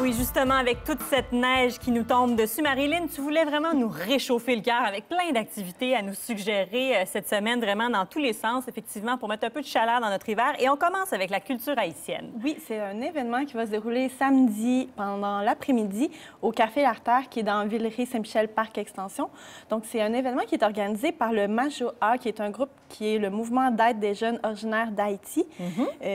oui, justement, avec toute cette neige qui nous tombe dessus, Marilyn, tu voulais vraiment nous réchauffer le cœur avec plein d'activités à nous suggérer cette semaine, vraiment dans tous les sens, effectivement, pour mettre un peu de chaleur dans notre hiver. Et on commence avec la culture haïtienne. Oui, c'est un événement qui va se dérouler samedi pendant l'après-midi au Café L'Artère, qui est dans Villeray-Saint-Michel Parc Extension. Donc, c'est un événement qui est organisé par le MAJOA, qui est un groupe qui est le mouvement d'aide des jeunes originaires d'Haïti.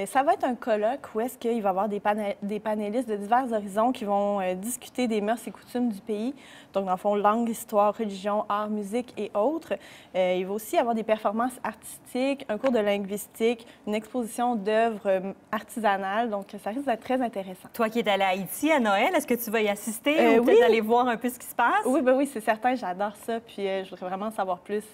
Ça va être un colloque où est-ce qu'il va y avoir des panélistes de divers horizons qui vont discuter des mœurs et coutumes du pays. Donc, dans le fond, langue, histoire, religion, art, musique et autres. Il va aussi y avoir des performances artistiques, un cours de linguistique, une exposition d'œuvres artisanales. Donc, ça risque d'être très intéressant. Toi qui es allée à Haïti à Noël, est-ce que tu vas y assister ou peut-être oui. aller voir un peu ce qui se passe? Oui, ben oui, c'est certain. J'adore ça. Puis, je voudrais vraiment en savoir plus.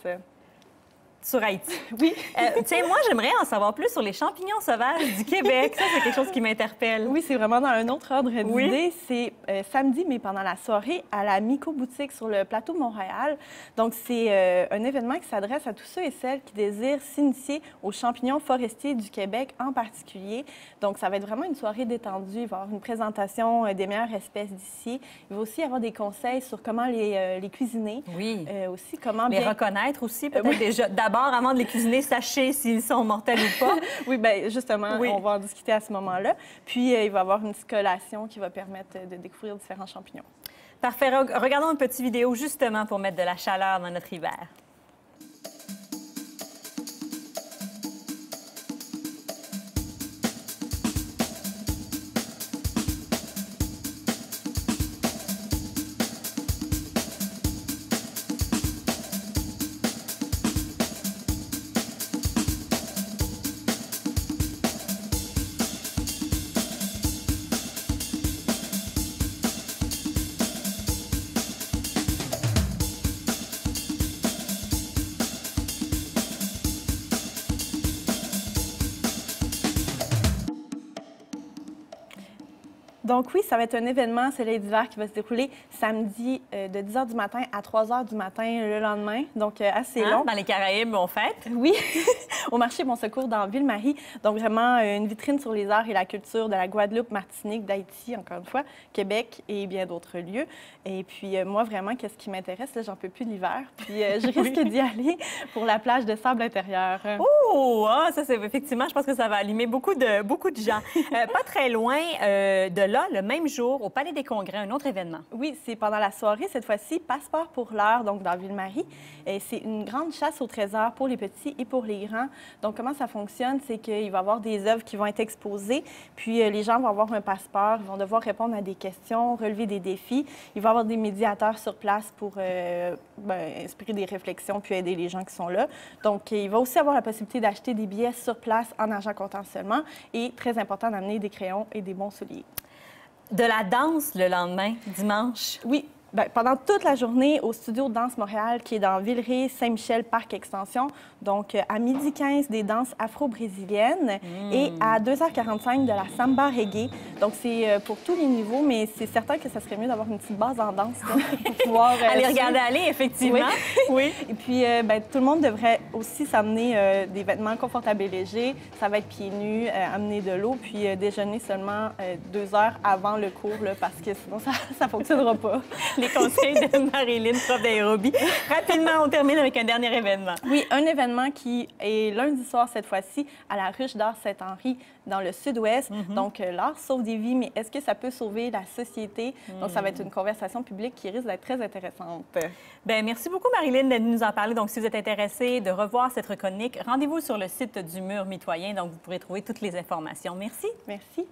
Sur Haïti. Oui. Tiens, moi, j'aimerais en savoir plus sur les champignons sauvages du Québec. Ça, c'est quelque chose qui m'interpelle. Oui, c'est vraiment dans un autre ordre d'idée. Oui. C'est samedi, mais pendant la soirée, à la Mico-boutique sur le plateau de Montréal. Donc, c'est un événement qui s'adresse à tous ceux et celles qui désirent s'initier aux champignons forestiers du Québec en particulier. Donc, ça va être vraiment une soirée détendue. Il va y avoir une présentation des meilleures espèces d'ici. Il va aussi y avoir des conseils sur comment les cuisiner. Oui. Aussi, comment les bien reconnaître aussi, peut-être oui. déjà. D'abord, avant de les cuisiner, sachez s'ils sont mortels ou pas. Oui, bien, justement, Oui. on va en discuter à ce moment-là. Puis, il va y avoir une petite collation qui va permettre de découvrir différents champignons. Parfait. Regardons une petite vidéo justement pour mettre de la chaleur dans notre hiver. Donc oui, ça va être un événement Soleil d'hiver qui va se dérouler samedi de 10 h du matin à 3 h du matin le lendemain. Donc assez long. Dans les Caraïbes, on fête. Oui, au marché Bon Secours dans Ville-Marie. Donc vraiment une vitrine sur les arts et la culture de la Guadeloupe, Martinique, d'Haïti, encore une fois, Québec et bien d'autres lieux. Et puis moi, vraiment, qu'est-ce qui m'intéresse, là, j'en peux plus de l'hiver. Puis je risque d'y aller pour la plage de sable intérieur. Oh, ça c'est effectivement, je pense que ça va allumer beaucoup de gens. Pas très loin de là, le même jour, au Palais des Congrès, un autre événement. Oui, c'est pendant la soirée, cette fois-ci, Passeport pour l'heure, donc dans Ville-Marie. C'est une grande chasse au trésor pour les petits et pour les grands. Donc, comment ça fonctionne? C'est qu'il va y avoir des œuvres qui vont être exposées, puis les gens vont avoir un passeport, ils vont devoir répondre à des questions, relever des défis. Il va y avoir des médiateurs sur place pour inspirer des réflexions puis aider les gens qui sont là. Donc, il va aussi avoir la possibilité d'acheter des billets sur place en argent comptant seulement et, très important, d'amener des crayons et des bons souliers. De la danse le lendemain, dimanche. Oui. Bien, pendant toute la journée au studio Danse Montréal, qui est dans Villeray-Saint-Michel Parc Extension. Donc, à 12h15, des danses afro-brésiliennes et à 2h45 de la samba reggae. Donc, c'est pour tous les niveaux, mais c'est certain que ça serait mieux d'avoir une petite base en danse là, pour pouvoir... Aller regarder aller, effectivement. Oui. Et puis, tout le monde devrait aussi s'amener des vêtements confortables et légers. Ça va être pieds nus, amener de l'eau, puis déjeuner seulement 2 heures avant le cours, là, parce que sinon, ça ne fonctionnera pas. Les conseils de Marilyn, prof d'aérobie. Rapidement, on termine avec un dernier événement. Oui, un événement qui est lundi soir cette fois-ci à la Ruche d'art Saint-Henri dans le sud-ouest. Donc, l'art sauve des vies, mais est-ce que ça peut sauver la société? Donc, ça va être une conversation publique qui risque d'être très intéressante. Bien, merci beaucoup, Marilyn, de nous en parler. Donc, si vous êtes intéressé de revoir cette chronique, rendez-vous sur le site du Mur mitoyen. Donc, vous pourrez trouver toutes les informations. Merci. Merci.